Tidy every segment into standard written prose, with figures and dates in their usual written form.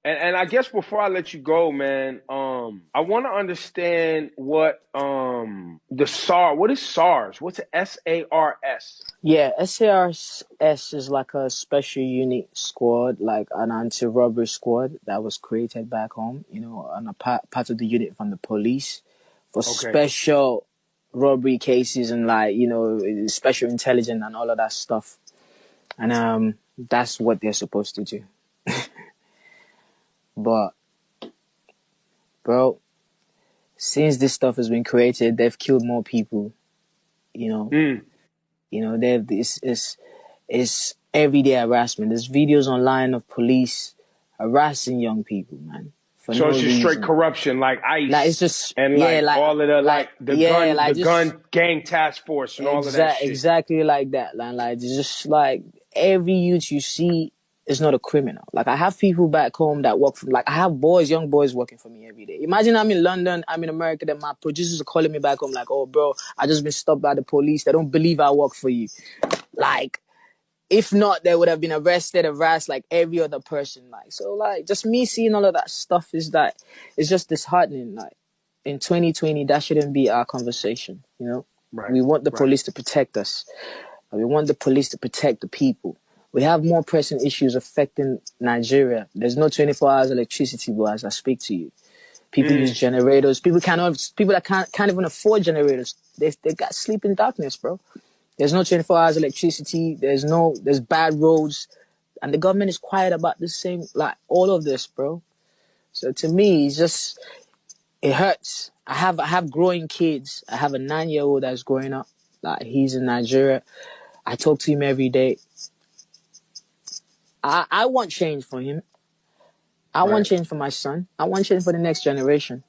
And I guess before I let you go, man, I want to understand what the SAR. What is SARS? What's a SARS? Yeah, SARS is like a special unit squad, like an anti-robbery squad that was created back home, on a part of the unit from the police for Okay, special robbery cases and like, special intelligence and all of that stuff. And that's what they're supposed to do. But, bro, since this stuff has been created, they've killed more people, you know. mm. They've it's everyday harassment. There's videos online of police harassing young people, man, for So no it's just straight reason. corruption, like Like it's ICE just and yeah, like all of the like the yeah, gun, the like just gun gang task force and all of that shit. exactly like that, man. Like it's just like every youth you see is not a criminal. Like I have people back home that work for, like I have young boys working for me every day. Imagine I'm in London, I'm in America, then my producers are calling me back home like, oh bro, I just been stopped by the police. They don't believe I work for you. Like, if not, they would have been arrested, harassed like every other person. Like, so like just me seeing all of that stuff is that it's just disheartening. Like in 2020, that shouldn't be our conversation. Right, We want the right. police to protect us. We want the police to protect the people. We have more pressing issues affecting Nigeria. There's no 24 hours electricity, bro, as I speak to you. People use Mm. generators. People that can't even afford generators. They got sleep in darkness, bro. There's no 24 hours electricity. There's bad roads. And the government is quiet about the same, like all of this, bro. So to me, it hurts. I have growing kids. I have a 9-year-old that's growing up. Like he's in Nigeria. I talk to him every day. I want change for him. I want Right. change for my son. I want change for the next generation.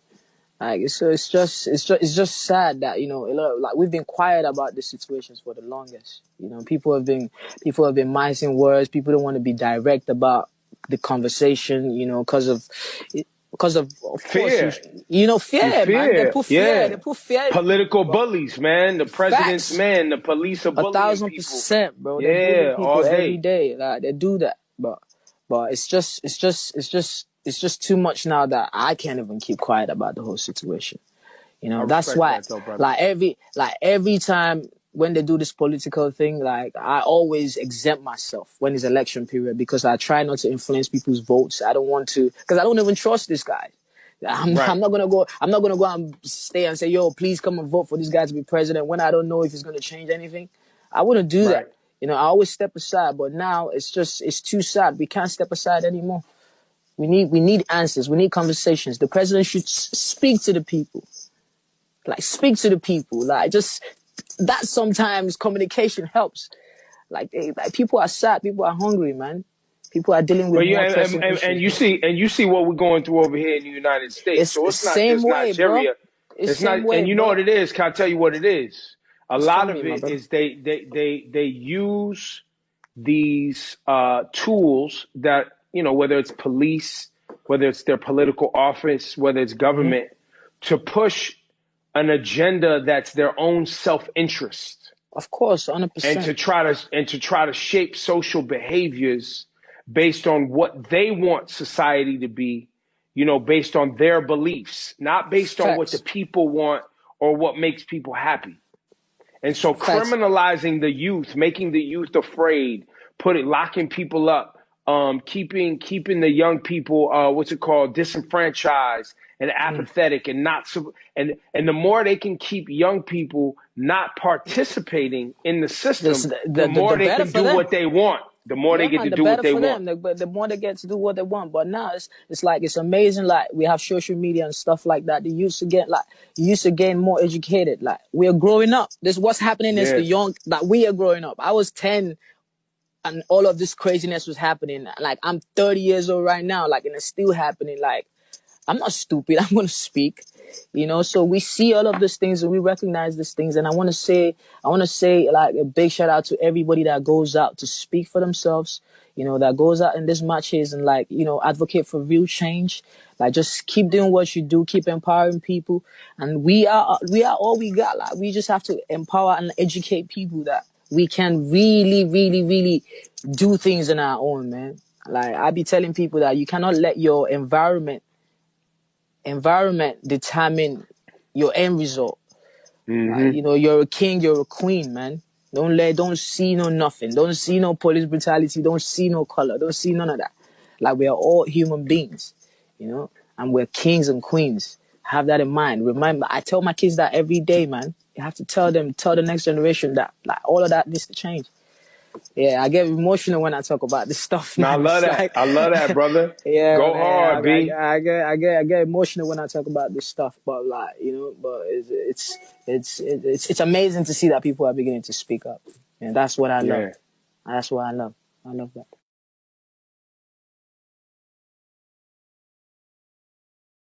Like so, it's just sad that a lot like we've been quiet about these situations for the longest. People have been micing words. People don't want to be direct about the conversation. Of course Fear. You fear, man. They fear. put fear. They Yeah. put fear. Political But bullies, man. The president's facts, man. The police are a bullying thousand people. percent, bro. They bully Yeah, people all every day. day. Like they do that, but it's just too much now that I can't even keep quiet about the whole situation. I That's respect why, that though, brother. every time when they do this political thing, like I always exempt myself when it's election period because I try not to influence people's votes. I don't want to, because I don't even trust this guy. Right, I'm not gonna go. I'm not gonna go and stay and say, "Yo, please come and vote for this guy to be president," when I don't know if he's gonna change anything. I wouldn't do right. that. I always step aside, but now it's too sad. We can't step aside anymore. We need answers. We need conversations. The president should speak to the people. Like speak to the people. Like just that sometimes communication helps. Like people are sad, people are hungry, man. People are dealing with But more yeah, pressing and issues, you man. see, what we're going through over here in the United States. It's So the it's not same just way, bro. Nigeria. It's It's same not, way, and you know bro. what it is. Can I tell you what it is? A Just tell lot me, of my it brother. is they use these tools that whether it's police, whether it's their political office, whether it's Hmm. government, to push an agenda that's their own self-interest Of course, and 100%. to try to shape social behaviors based on what they want society to be, based on their beliefs, not based on what the Facts. people want or what makes people happy. And so Facts. criminalizing the youth, making the youth afraid, locking people up, keeping the young people, what's it called, disenfranchised and Mm. apathetic and not so, and the more they can keep young people not participating in the This, system, the the more they better can for do them. what they want. The more they Yeah, get to man, the do what better they for want. them. But the more they get to do what they want. But now it's like it's amazing. Like we have social media and stuff like that. You used to get more educated. Like we are growing up. This what's happening is Yeah. the young that we are growing up. I was 10 and all of this craziness was happening. Like I'm 30 years old right now. Like and it's still happening. Like I'm not stupid. I'm gonna speak. So we see all of these things and we recognize these things. And I wanna say like a big shout out to everybody that goes out to speak for themselves, that goes out in these matches and like, advocate for real change. Like just keep doing what you do, keep empowering people. And we are all we got. Like we just have to empower and educate people that we can really, really, really do things on our own, man. Like I be telling people that you cannot let your environment determine your end result. Like, Mm-hmm. you're a king, you're a queen, man. Don't see no nothing. Don't see no police brutality. Don't see no color. Don't see none of that. Like we are all human beings, and we're kings and queens. Have that in mind. Remember, I tell my kids that every day, man. You have to tell the next generation that like all of that needs to change. Yeah, I get emotional when I talk about this stuff, No, I man. love It's that. like, I love that, brother. yeah, Go man. hard, B. I get emotional when I talk about this stuff, but like, but it's amazing to see that people are beginning to speak up, and that's what I love. Yeah. That's what I love. I love that.